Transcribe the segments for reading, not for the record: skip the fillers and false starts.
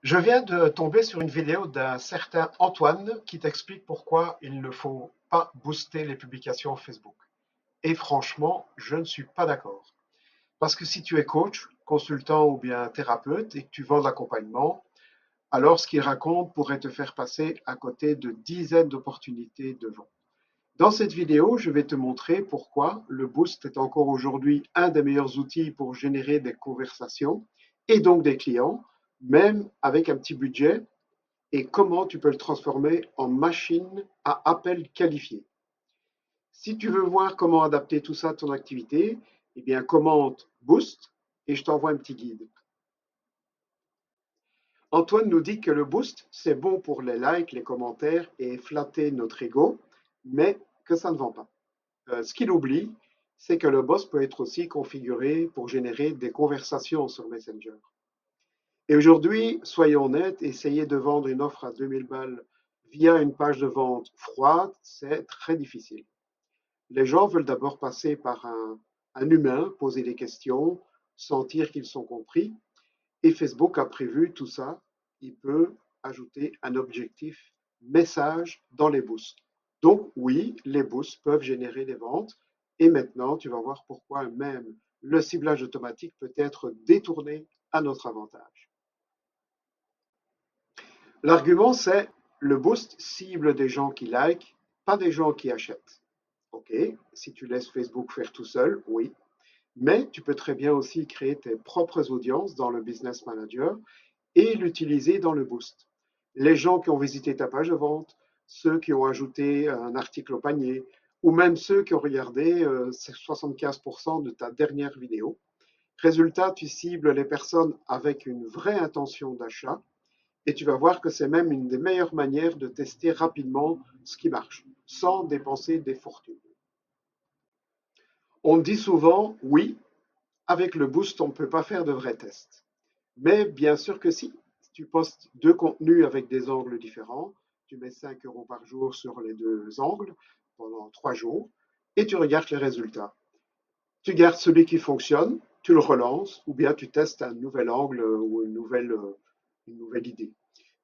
Je viens de tomber sur une vidéo d'un certain Antoine qui t'explique pourquoi il ne faut pas booster les publications Facebook. Et franchement, je ne suis pas d'accord. Parce que si tu es coach, consultant ou bien thérapeute et que tu vends de l'accompagnement, alors ce qu'il raconte pourrait te faire passer à côté de dizaines d'opportunités de vente. Dans cette vidéo, je vais te montrer pourquoi le boost est encore aujourd'hui un des meilleurs outils pour générer des conversations et donc des clients, même avec un petit budget et comment tu peux le transformer en machine à appel qualifié. Si tu veux voir comment adapter tout ça à ton activité, eh bien commente Boost et je t'envoie un petit guide. Antoine nous dit que le Boost, c'est bon pour les likes, les commentaires et flatter notre ego, mais que ça ne vend pas. Ce qu'il oublie, c'est que le boss peut être aussi configuré pour générer des conversations sur Messenger. Et aujourd'hui, soyons honnêtes, essayer de vendre une offre à 2000 balles via une page de vente froide, c'est très difficile. Les gens veulent d'abord passer par un humain, poser des questions, sentir qu'ils sont compris. Et Facebook a prévu tout ça. Il peut ajouter un objectif message dans les boosts. Donc oui, les boosts peuvent générer des ventes. Et maintenant, tu vas voir pourquoi même le ciblage automatique peut être détourné à notre avantage. L'argument, c'est le boost cible des gens qui like, pas des gens qui achètent. OK, si tu laisses Facebook faire tout seul, oui. Mais tu peux très bien aussi créer tes propres audiences dans le Business Manager et l'utiliser dans le boost. Les gens qui ont visité ta page de vente, ceux qui ont ajouté un article au panier, ou même ceux qui ont regardé 75% de ta dernière vidéo. Résultat, tu cibles les personnes avec une vraie intention d'achat et tu vas voir que c'est même une des meilleures manières de tester rapidement ce qui marche, sans dépenser des fortunes. On dit souvent, oui, avec le boost, on ne peut pas faire de vrais tests. Mais bien sûr que si. Si tu postes deux contenus avec des angles différents, tu mets 5 euros par jour sur les deux angles pendant 3 jours et tu regardes les résultats. Tu gardes celui qui fonctionne, tu le relances ou bien tu testes un nouvel angle ou une nouvelle idée.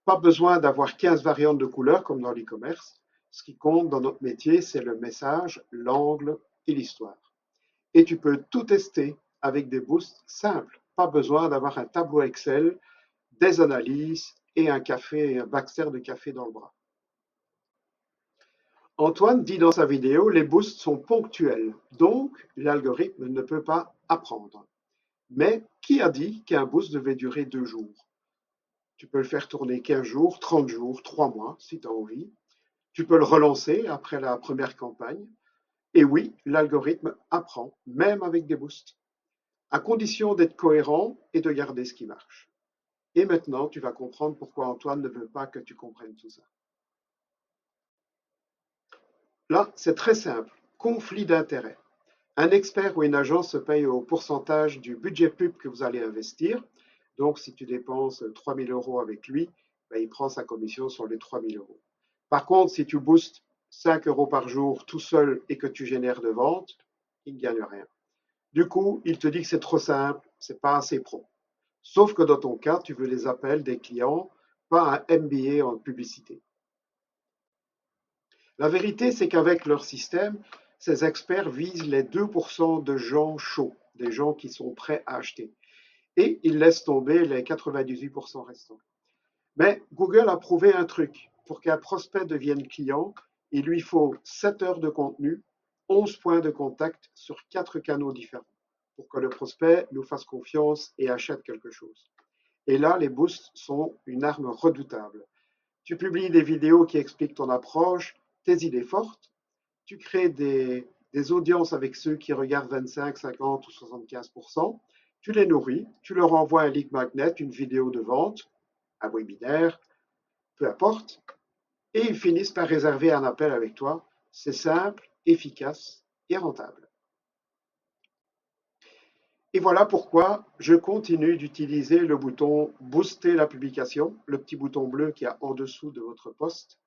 Pas besoin d'avoir 15 variantes de couleurs comme dans l'e-commerce. Ce qui compte dans notre métier, c'est le message, l'angle et l'histoire. Et tu peux tout tester avec des boosts simples. Pas besoin d'avoir un tableau Excel, des analyses et un café, un Baxter de café dans le bras. Antoine dit dans sa vidéo, les boosts sont ponctuels, donc l'algorithme ne peut pas apprendre. Mais qui a dit qu'un boost devait durer 2 jours? Tu peux le faire tourner 15 jours, 30 jours, 3 mois si tu as envie. Tu peux le relancer après la première campagne. Et oui, l'algorithme apprend, même avec des boosts, à condition d'être cohérent et de garder ce qui marche. Et maintenant, tu vas comprendre pourquoi Antoine ne veut pas que tu comprennes tout ça. Là, c'est très simple. Conflit d'intérêts. Un expert ou une agence se paye au pourcentage du budget pub que vous allez investir. Donc, si tu dépenses 3 000 euros avec lui, ben, il prend sa commission sur les 3 000 euros. Par contre, si tu boostes 5 euros par jour tout seul et que tu génères de ventes, il ne gagne rien. Du coup, il te dit que c'est trop simple, c'est pas assez pro. Sauf que dans ton cas, tu veux les appels des clients, pas un MBA en publicité. La vérité, c'est qu'avec leur système, ces experts visent les 2% de gens chauds, des gens qui sont prêts à acheter. Et ils laissent tomber les 98% restants. Mais Google a prouvé un truc. Pour qu'un prospect devienne client, il lui faut 7 heures de contenu, 11 points de contact sur 4 canaux différents pour que le prospect nous fasse confiance et achète quelque chose. Et là, les boosts sont une arme redoutable. Tu publies des vidéos qui expliquent ton approche, tes idées fortes, tu crées des audiences avec ceux qui regardent 25, 50 ou 75%, tu les nourris, tu leur envoies un lead magnet, une vidéo de vente, un webinaire, peu importe, et ils finissent par réserver un appel avec toi. C'est simple, efficace et rentable. Et voilà pourquoi je continue d'utiliser le bouton Booster la publication, le petit bouton bleu qui est en dessous de votre poste,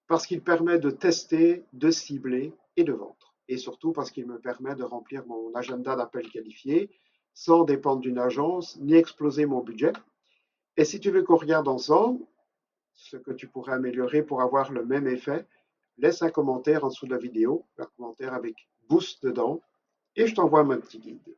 parce qu'il permet de tester, de cibler et de vendre. Et surtout parce qu'il me permet de remplir mon agenda d'appels qualifiés sans dépendre d'une agence ni exploser mon budget. Et si tu veux qu'on regarde ensemble ce que tu pourrais améliorer pour avoir le même effet, laisse un commentaire en dessous de la vidéo, un commentaire avec boost dedans, et je t'envoie mon petit guide.